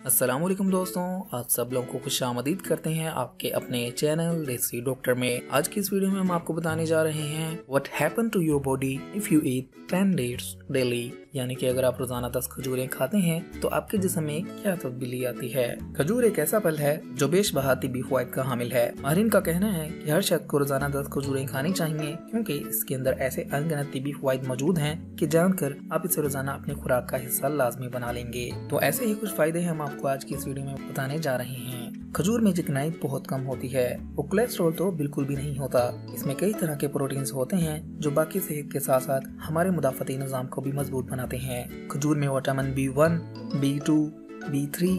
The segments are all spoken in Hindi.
अस्सलामुअलैकुम दोस्तों, आप सब लोगों को खुशामदीद करते हैं आपके अपने चैनल देसी डॉक्टर में। आज की इस वीडियो में हम आपको बताने जा रहे हैं what happen to your body if you eat 10 dates daily, यानी कि अगर आप रोजाना 10 खजूरें खाते हैं तो आपके जिस्म में क्या तब्दीली आती है। खजूर एक ऐसा फल है जो बेशबहा तिब्बी फवाइद का हामिल है। माहिरीन का कहना है कि हर शख्स को रोजाना 10 खजूरें खानी चाहिए, क्योंकि इसके अंदर ऐसे अनगिनत तिब्बी फवाइद मौजूद हैं कि जानकर आप इसे रोजाना अपनी खुराक का हिस्सा लाजमी बना लेंगे। तो ऐसे ही कुछ फायदे हम आपको आज की इस वीडियो में बताने जा रहे हैं। खजूर में चिकनाई बहुत कम होती है और कोलेस्ट्रॉल तो बिल्कुल भी नहीं होता। इसमें कई तरह के प्रोटीन्स होते हैं जो बाकी सेहत के साथ साथ हमारे मुदाफती निज़ाम को भी मजबूत बनाते हैं। खजूर में vitamin B1, B2, B3,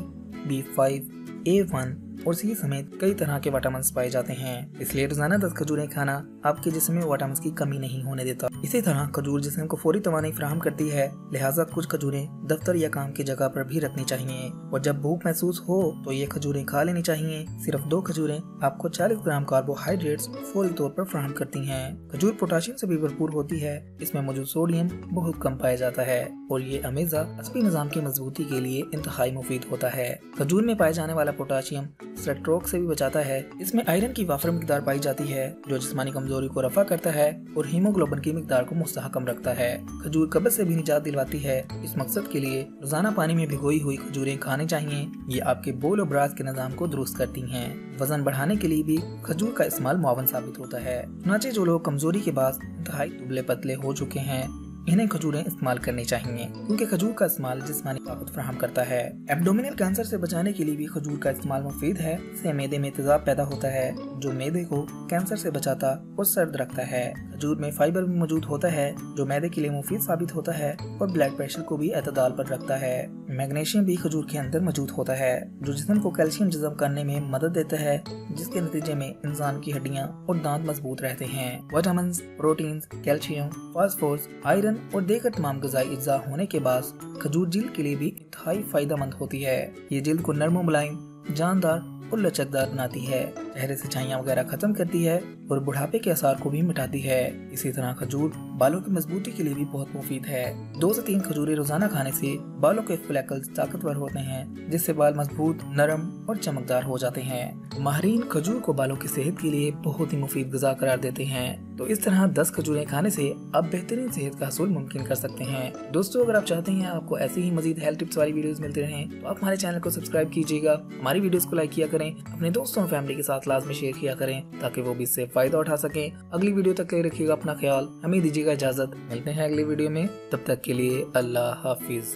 B5, A1 और सी समेत कई तरह के विटामिन पाए जाते हैं। इसलिए रोजाना 10 खजूरें खाना आपके जिस्म में विटामिन की कमी नहीं होने देता। इसी तरह खजूर जिस्म को फौरी तवानाई फराहम करती है, लिहाजा कुछ खजूरें दफ्तर या काम की जगह पर भी रखनी चाहिए और जब भूख महसूस हो तो ये खजूरें खा लेनी चाहिए। सिर्फ 2 खजूरें आपको 40 ग्राम कार्बोहाइड्रेट्स फौरी तौर पर फराहम करती हैं। खजूर पोटाशियम से भी भरपूर होती है। इसमें मौजूद सोडियम बहुत कम पाया जाता है और ये अमेजा असबी निज़ाम की मजबूती के लिए इंतहाई मुफीद होता है। खजूर में पाए जाने वाला पोटाशियम स्ट्रोक से भी बचाता है। इसमें आयरन की वाफर मिकदार पाई जाती है जो जिस्मानी कमजोरी को रफा करता है और हीमोग्लोबिन की मिकदार को मुस्तहकम रखता है। खजूर कब्ज से भी निजात दिलवाती है। इस मकसद के लिए रोजाना पानी में भिगोई हुई खजूरें खानी चाहिए। ये आपके बोल और ब्राज के निजाम को दुरुस्त करती हैं। वजन बढ़ाने के लिए भी खजूर का इस्तेमाल मुआवन साबित होता है। चुनांचे जो लोग कमजोरी के बाद इंतहाई दुबले पतले हो चुके हैं, इन्हें खजूरें इस्तेमाल करनी चाहिए, क्योंकि खजूर का इस्तेमाल जिस्मानी ताकत फराहम करता है। एब्डोमिनल कैंसर से बचाने के लिए भी खजूर का इस्तेमाल मुफीद है। इससे मैदे में तेजाब पैदा होता है जो मैदे को कैंसर से बचाता और सर्द रखता है। खजूर में फाइबर भी मौजूद होता है जो मैदे के लिए मुफीद साबित होता है और ब्लड प्रेशर को भी एतदाल पर रखता है। मैग्नीशियम भी खजूर के अंदर मौजूद होता है जो जिस्म को कैल्शियम जज़ब करने में मदद देता है, जिसके नतीजे में इंसान की हड्डियां और दांत मजबूत रहते हैं। Vitamin, protein, calcium, phosphorus, iron और दीगर तमाम ग़िज़ाई अज्जा होने के बाद खजूर जिल्द के लिए भी इंतहाई फायदेमंद होती है। ये जिल्द को नरम और मुलायम, जानदार और लचकदार बनाती है, चेहरे से छाइयाँ वगैरह खत्म करती है और बुढ़ापे के असर को भी मिटाती है। इसी तरह खजूर बालों की मजबूती के लिए भी बहुत मुफीद है। 2 से 3 खजूरें रोजाना खाने से बालों के फोलिकल्स ताकतवर होते हैं, जिससे बाल मजबूत, नरम और चमकदार हो जाते हैं। माहिरीन खजूर को बालों की सेहत के लिए बहुत ही मुफीद ग़िज़ा करार देते हैं। तो इस तरह 10 खजूरें खाने से आप बेहतरीन सेहत का हसूल मुमकिन कर सकते हैं। दोस्तों, अगर आप चाहते हैं आपको ऐसी ही मजीद हेल्थ टिप्स वाली वीडियोस मिलती रहें तो आप हमारे चैनल को सब्सक्राइब कीजिएगा, हमारी वीडियोस को लाइक किया करें, अपने दोस्तों और फैमिली के साथ लाजमी शेयर किया करें ताकि वो भी इससे फायदा उठा सकें। अगली वीडियो तक के लिए रखिएगा अपना ख्याल। हमें दीजिएगा इजाजत, मिलते हैं अगली वीडियो में। तब तक के लिए अल्लाह हाफिज।